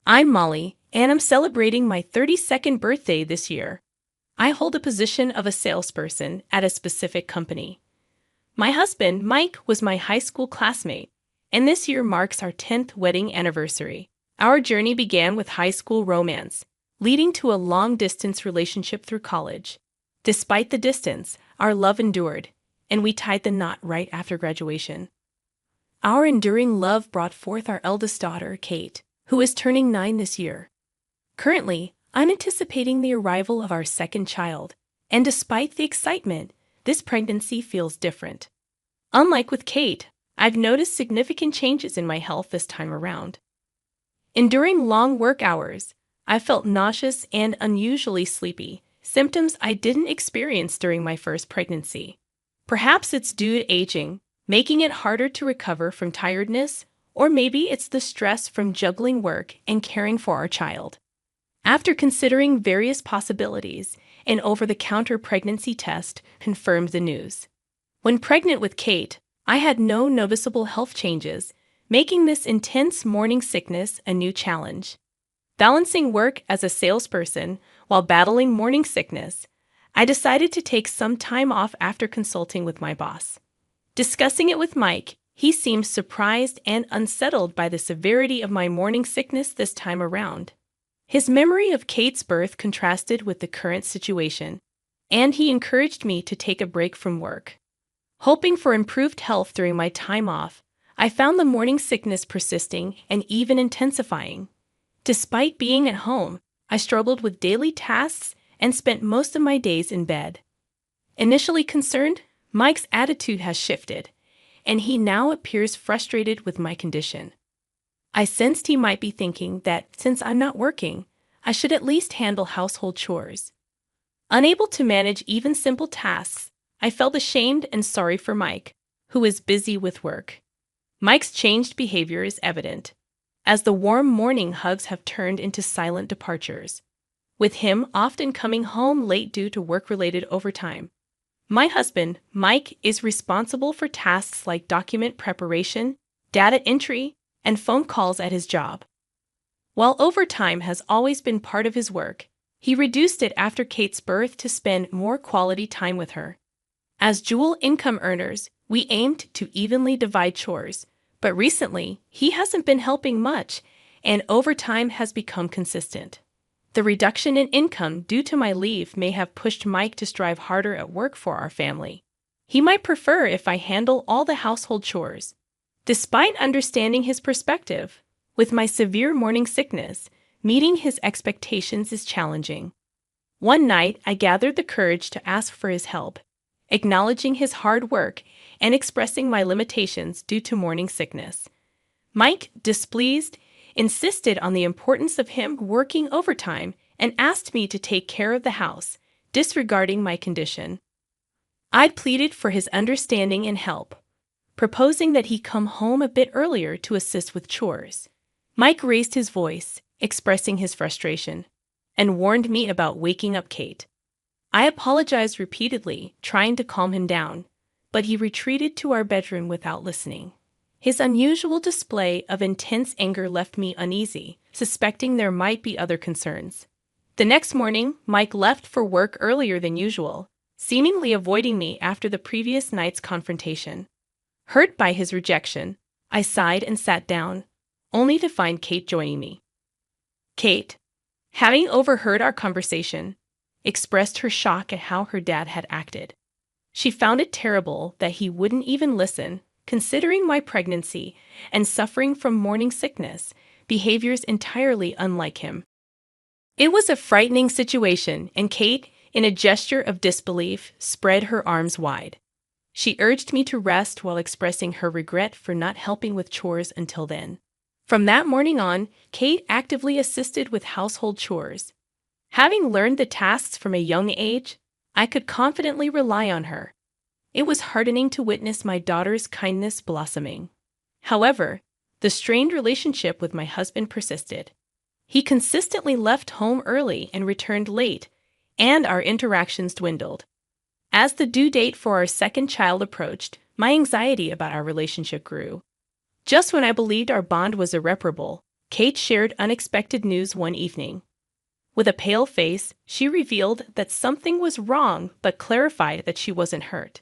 I'm Molly, and I'm celebrating my 32nd birthday this year. I hold a position of a salesperson at a specific company. My husband, Mike, was my high school classmate, and this year marks our 10th wedding anniversary. Our journey began with high school romance, leading to a long-distance relationship through college. Despite the distance, our love endured, and we tied the knot right after graduation. Our enduring love brought forth our eldest daughter, Kate, who is turning 9 this year. Currently, I'm anticipating the arrival of our second child, and despite the excitement, this pregnancy feels different. Unlike with Kate, I've noticed significant changes in my health this time around. Enduring long work hours, I felt nauseous and unusually sleepy, symptoms I didn't experience during my first pregnancy. Perhaps it's due to aging, making it harder to recover from tiredness, or maybe it's the stress from juggling work and caring for our child. After considering various possibilities, an over-the-counter pregnancy test confirmed the news. When pregnant with Kate, I had no noticeable health changes, making this intense morning sickness a new challenge. Balancing work as a salesperson while battling morning sickness, I decided to take some time off after consulting with my boss. Discussing it with Mike, he seemed surprised and unsettled by the severity of my morning sickness this time around. His memory of Kate's birth contrasted with the current situation, and he encouraged me to take a break from work. Hoping for improved health during my time off, I found the morning sickness persisting and even intensifying. Despite being at home, I struggled with daily tasks and spent most of my days in bed. Initially concerned, Mike's attitude has shifted, and he now appears frustrated with my condition. I sensed he might be thinking that since I'm not working, I should at least handle household chores. Unable to manage even simple tasks, I felt ashamed and sorry for Mike, who is busy with work. Mike's changed behavior is evident, as the warm morning hugs have turned into silent departures, with him often coming home late due to work-related overtime. My husband, Mike, is responsible for tasks like document preparation, data entry, and phone calls at his job. While overtime has always been part of his work, he reduced it after Kate's birth to spend more quality time with her. As dual income earners, we aimed to evenly divide chores, but recently, he hasn't been helping much, and overtime has become consistent. The reduction in income due to my leave may have pushed Mike to strive harder at work for our family. He might prefer if I handle all the household chores. Despite understanding his perspective, with my severe morning sickness, meeting his expectations is challenging. One night, I gathered the courage to ask for his help, acknowledging his hard work and expressing my limitations due to morning sickness. Mike, displeased, insisted on the importance of him working overtime and asked me to take care of the house, disregarding my condition. I'd pleaded for his understanding and help, proposing that he come home a bit earlier to assist with chores. Mike raised his voice, expressing his frustration, and warned me about waking up Kate. I apologized repeatedly, trying to calm him down, but he retreated to our bedroom without listening. His unusual display of intense anger left me uneasy, suspecting there might be other concerns. The next morning, Mike left for work earlier than usual, seemingly avoiding me after the previous night's confrontation. Hurt by his rejection, I sighed and sat down, only to find Kate joining me. Kate, having overheard our conversation, expressed her shock at how her dad had acted. She found it terrible that he wouldn't even listen, considering my pregnancy and suffering from morning sickness, behaviors entirely unlike him. It was a frightening situation, and Kate, in a gesture of disbelief, spread her arms wide. She urged me to rest while expressing her regret for not helping with chores until then. From that morning on, Kate actively assisted with household chores. Having learned the tasks from a young age, I could confidently rely on her. It was heartening to witness my daughter's kindness blossoming. However, the strained relationship with my husband persisted. He consistently left home early and returned late, and our interactions dwindled. As the due date for our second child approached, my anxiety about our relationship grew. Just when I believed our bond was irreparable, Kate shared unexpected news one evening. With a pale face, she revealed that something was wrong but clarified that she wasn't hurt.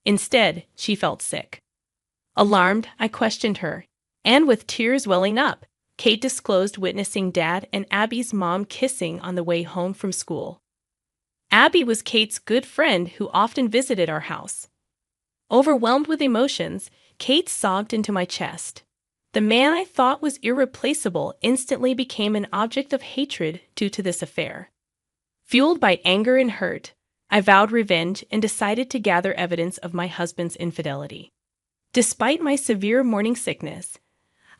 Instead, she felt sick. Alarmed, I questioned her, and with tears welling up, Kate disclosed witnessing Dad and Abby's mom kissing on the way home from school. Abby was Kate's good friend who often visited our house. Overwhelmed with emotions, Kate sobbed into my chest. The man I thought was irreplaceable instantly became an object of hatred due to this affair. Fueled by anger and hurt, I vowed revenge and decided to gather evidence of my husband's infidelity. Despite my severe morning sickness,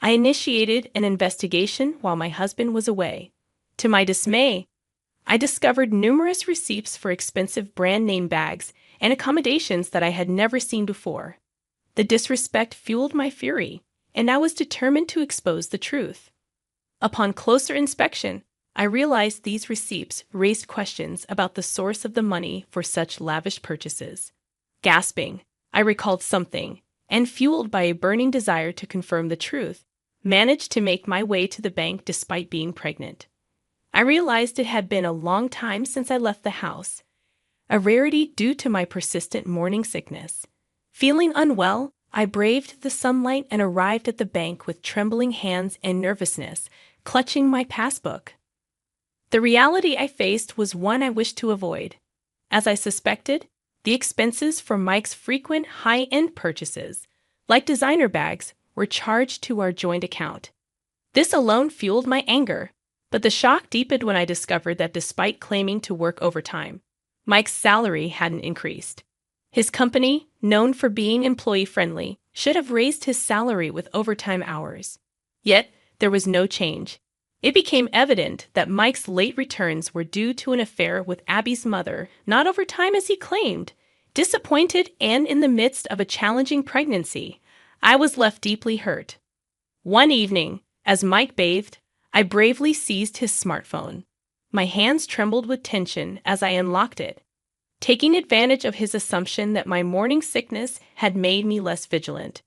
I initiated an investigation while my husband was away. To my dismay, I discovered numerous receipts for expensive brand name bags and accommodations that I had never seen before. The disrespect fueled my fury, and I was determined to expose the truth. Upon closer inspection, I realized these receipts raised questions about the source of the money for such lavish purchases. Gasping, I recalled something, and fueled by a burning desire to confirm the truth, managed to make my way to the bank despite being pregnant. I realized it had been a long time since I left the house, a rarity due to my persistent morning sickness. Feeling unwell, I braved the sunlight and arrived at the bank with trembling hands and nervousness, clutching my passbook. The reality I faced was one I wished to avoid. As I suspected, the expenses for Mike's frequent high-end purchases, like designer bags, were charged to our joint account. This alone fueled my anger, but the shock deepened when I discovered that despite claiming to work overtime, Mike's salary hadn't increased. His company, known for being employee-friendly, should have raised his salary with overtime hours. Yet, there was no change. It became evident that Mike's late returns were due to an affair with Abby's mother, not overtime as he claimed. Disappointed and in the midst of a challenging pregnancy, I was left deeply hurt. One evening, as Mike bathed, I bravely seized his smartphone. My hands trembled with tension as I unlocked it, taking advantage of his assumption that my morning sickness had made me less vigilant.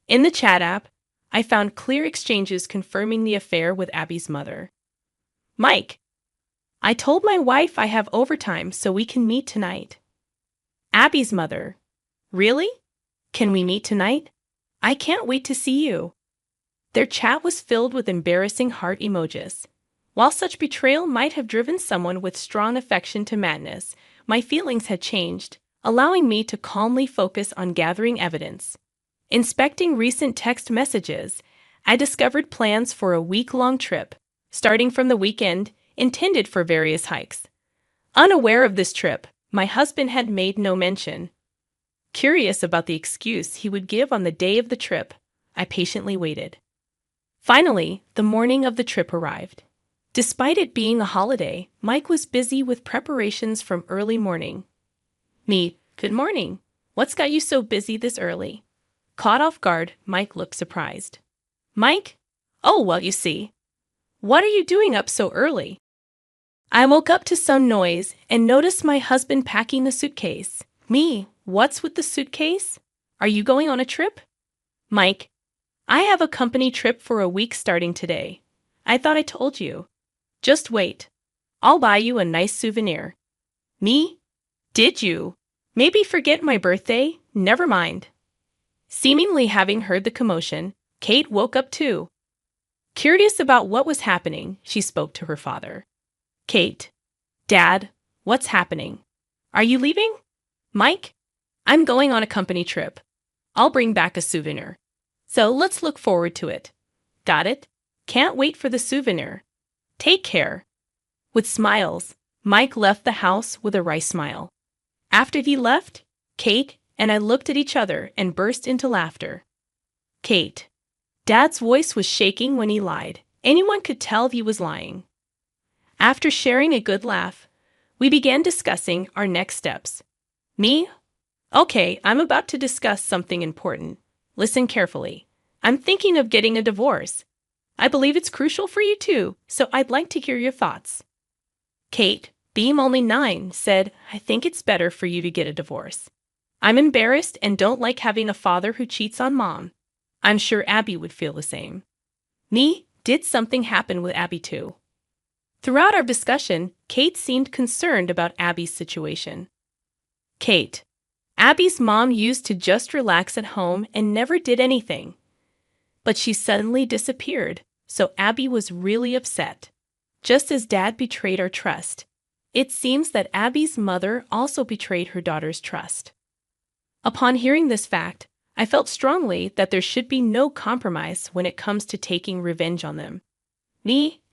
In the chat app, I found clear exchanges confirming the affair with Abby's mother. Mike, I told my wife I have overtime so we can meet tonight. Abby's mother, really? Can we meet tonight? I can't wait to see you. Their chat was filled with embarrassing heart emojis. While such betrayal might have driven someone with strong affection to madness, my feelings had changed, allowing me to calmly focus on gathering evidence. Inspecting recent text messages, I discovered plans for a week-long trip, starting from the weekend, intended for various hikes. Unaware of this trip, my husband had made no mention. Curious about the excuse he would give on the day of the trip, I patiently waited. Finally, the morning of the trip arrived. Despite it being a holiday, Mike was busy with preparations from early morning. Me, good morning. What's got you so busy this early? Caught off guard, Mike looked surprised. Mike? Oh, well, you see. What are you doing up so early? I woke up to some noise and noticed my husband packing the suitcase. Me, what's with the suitcase? Are you going on a trip? Mike, I have a company trip for a week starting today. I thought I told you. Just wait. I'll buy you a nice souvenir. Me? Did you? Maybe forget my birthday? Never mind. Seemingly having heard the commotion, Kate woke up too. Curious about what was happening, she spoke to her father. Kate, Dad, what's happening? Are you leaving? Mike, I'm going on a company trip. I'll bring back a souvenir. So let's look forward to it. Got it? Can't wait for the souvenir. Take care. With smiles, Mike left the house with a wry smile. After he left, Kate and I looked at each other and burst into laughter. Kate, Dad's voice was shaking when he lied. Anyone could tell he was lying. After sharing a good laugh, we began discussing our next steps. Me? Okay, I'm about to discuss something important. Listen carefully. I'm thinking of getting a divorce. I believe it's crucial for you too, so I'd like to hear your thoughts. Kate, Beam only 9, said, I think it's better for you to get a divorce. I'm embarrassed and don't like having a father who cheats on Mom. I'm sure Abby would feel the same. Me, Did something happen with Abby too? Throughout our discussion, Kate seemed concerned about Abby's situation. Kate. Abby's mom used to just relax at home and never did anything. But she suddenly disappeared, so Abby was really upset. Just as Dad betrayed our trust, it seems that Abby's mother also betrayed her daughter's trust. Upon hearing this fact, I felt strongly that there should be no compromise when it comes to taking revenge on them.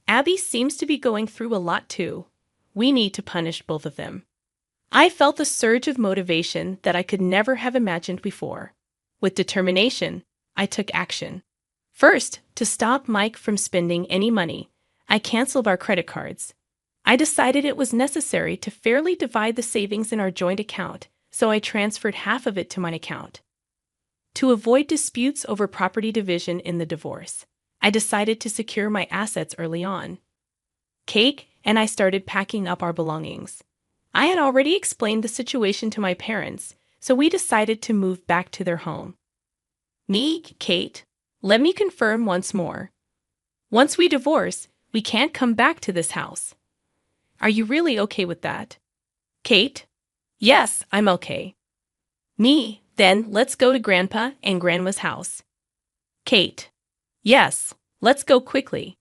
Abby seems to be going through a lot too. We need to punish both of them. I felt a surge of motivation that I could never have imagined before. With determination, I took action. First, to stop Mike from spending any money, I canceled our credit cards. I decided it was necessary to fairly divide the savings in our joint account, so I transferred half of it to my account. To avoid disputes over property division in the divorce, I decided to secure my assets early on. Kate and I started packing up our belongings. I had already explained the situation to my parents, so we decided to move back to their home. Kate, let me confirm once more. Once we divorce, we can't come back to this house. Are you really okay with that? Kate? Yes, I'm okay. Then let's go to Grandpa and Grandma's house. Kate? Yes, let's go quickly.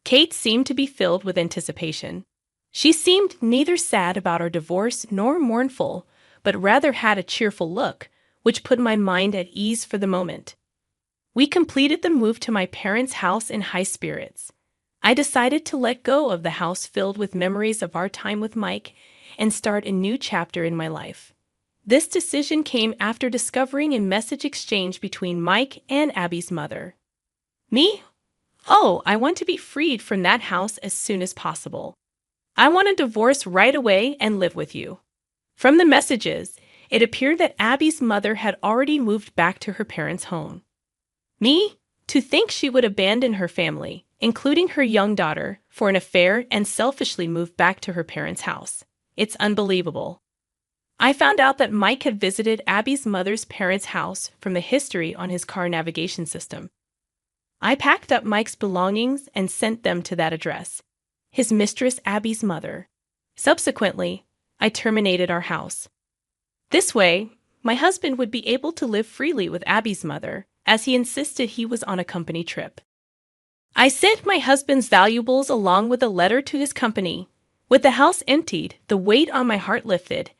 Kate seemed to be filled with anticipation. She seemed neither sad about our divorce nor mournful, but rather had a cheerful look, which put my mind at ease for the moment. We completed the move to my parents' house in high spirits. I decided to let go of the house filled with memories of our time with Mike and start a new chapter in my life. This decision came after discovering a message exchange between Mike and Abby's mother. I want to be freed from that house as soon as possible. I want a divorce right away and live with you. From the messages, it appeared that Abby's mother had already moved back to her parents' home. To think she would abandon her family, including her young daughter, for an affair and selfishly move back to her parents' house. It's unbelievable. I found out that Mike had visited Abby's mother's parents' house from the history on his car navigation system. I packed up Mike's belongings and sent them to that address, his mistress Abby's mother. Subsequently, I terminated our house. This way, my husband would be able to live freely with Abby's mother, as he insisted he was on a company trip. I sent my husband's valuables along with a letter to his company. With the house emptied, the weight on my heart lifted,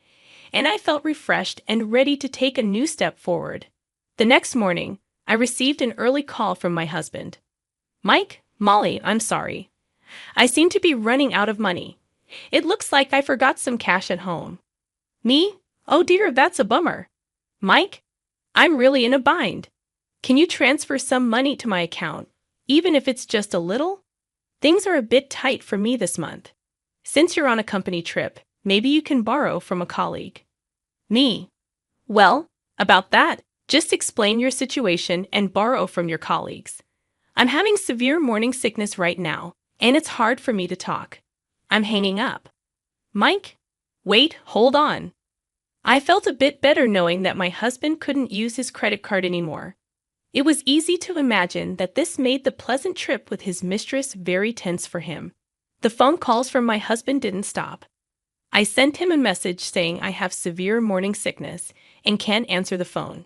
and I felt refreshed and ready to take a new step forward. The next morning, I received an early call from my husband. Molly, I'm sorry. I seem to be running out of money. It looks like I forgot some cash at home. Oh dear, that's a bummer. Mike, I'm really in a bind. Can you transfer some money to my account, even if it's just a little? Things are a bit tight for me this month. Since you're on a company trip, maybe you can borrow from a colleague. Well, about that, just explain your situation and borrow from your colleagues. I'm having severe morning sickness right now, and it's hard for me to talk. I'm hanging up. Mike? Wait, hold on. I felt a bit better knowing that my husband couldn't use his credit card anymore. It was easy to imagine that this made the pleasant trip with his mistress very tense for him. The phone calls from my husband didn't stop. I sent him a message saying I have severe morning sickness and can't answer the phone.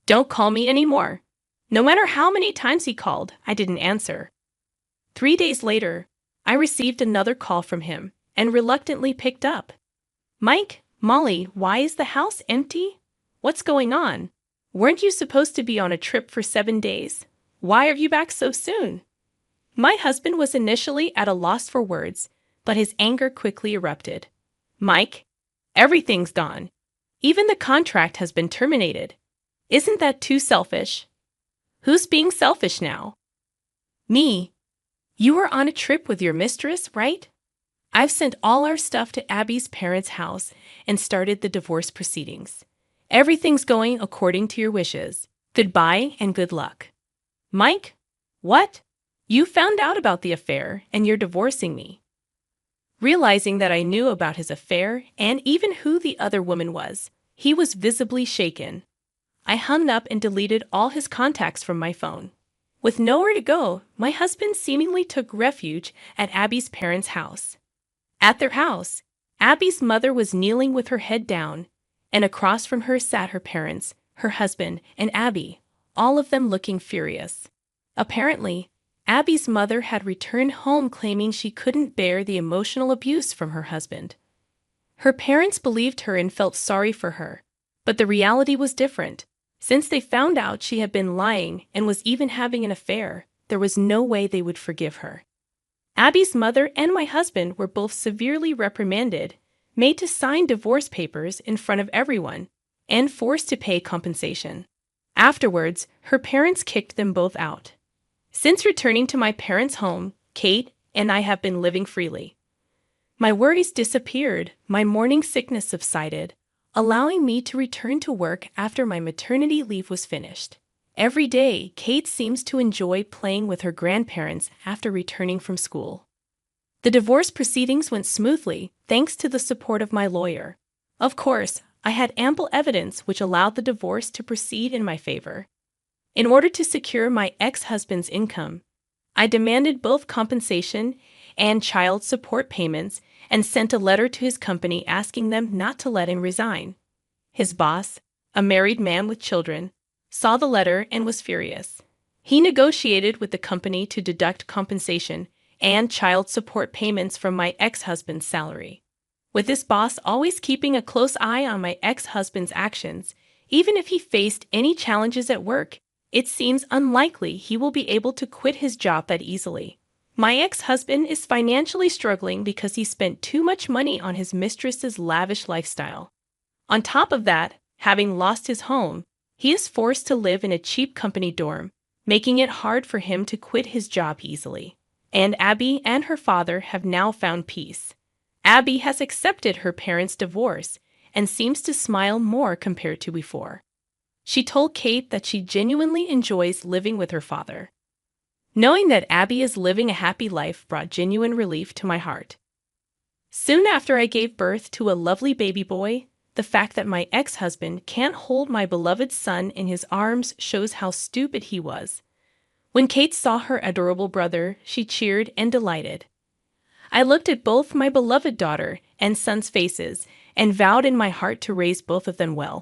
Don't call me anymore. No matter how many times he called, I didn't answer. 3 days later, I received another call from him and reluctantly picked up. Molly, why is the house empty? What's going on? Weren't you supposed to be on a trip for 7 days? Why are you back so soon? My husband was initially at a loss for words, but his anger quickly erupted. Mike, everything's gone. Even the contract has been terminated. Isn't that too selfish? Who's being selfish now? Me. You were on a trip with your mistress, right? I've sent all our stuff to Abby's parents' house and started the divorce proceedings. Everything's going according to your wishes. Goodbye and good luck. Mike? What? You found out about the affair and you're divorcing me. Realizing that I knew about his affair and even who the other woman was, he was visibly shaken. I hung up and deleted all his contacts from my phone. With nowhere to go, my husband seemingly took refuge at Abby's parents' house. At their house, Abby's mother was kneeling with her head down, and across from her sat her parents, her husband, and Abby, all of them looking furious. Apparently, Abby's mother had returned home claiming she couldn't bear the emotional abuse from her husband. Her parents believed her and felt sorry for her, but the reality was different. Since they found out she had been lying and was even having an affair, there was no way they would forgive her. Abby's mother and my husband were both severely reprimanded, made to sign divorce papers in front of everyone, and forced to pay compensation. Afterwards, her parents kicked them both out. Since returning to my parents' home, Kate and I have been living freely. My worries disappeared, my morning sickness subsided, allowing me to return to work after my maternity leave was finished. Every day, Kate seems to enjoy playing with her grandparents after returning from school. The divorce proceedings went smoothly thanks to the support of my lawyer. Of course, I had ample evidence which allowed the divorce to proceed in my favor. In order to secure my ex-husband's income, I demanded both compensation and child support payments and sent a letter to his company asking them not to let him resign. His boss, a married man with children, saw the letter and was furious. He negotiated with the company to deduct compensation and child support payments from my ex-husband's salary. With this boss always keeping a close eye on my ex-husband's actions, even if he faced any challenges at work, it seems unlikely he will be able to quit his job that easily. My ex-husband is financially struggling because he spent too much money on his mistress's lavish lifestyle. On top of that, having lost his home, he is forced to live in a cheap company dorm, making it hard for him to quit his job easily. And Abby and her father have now found peace. Abby has accepted her parents' divorce and seems to smile more compared to before. She told Kate that she genuinely enjoys living with her father. Knowing that Abby is living a happy life brought genuine relief to my heart. Soon after I gave birth to a lovely baby boy, the fact that my ex-husband can't hold my beloved son in his arms shows how stupid he was. When Kate saw her adorable brother, she cheered and delighted. I looked at both my beloved daughter and son's faces and vowed in my heart to raise both of them well.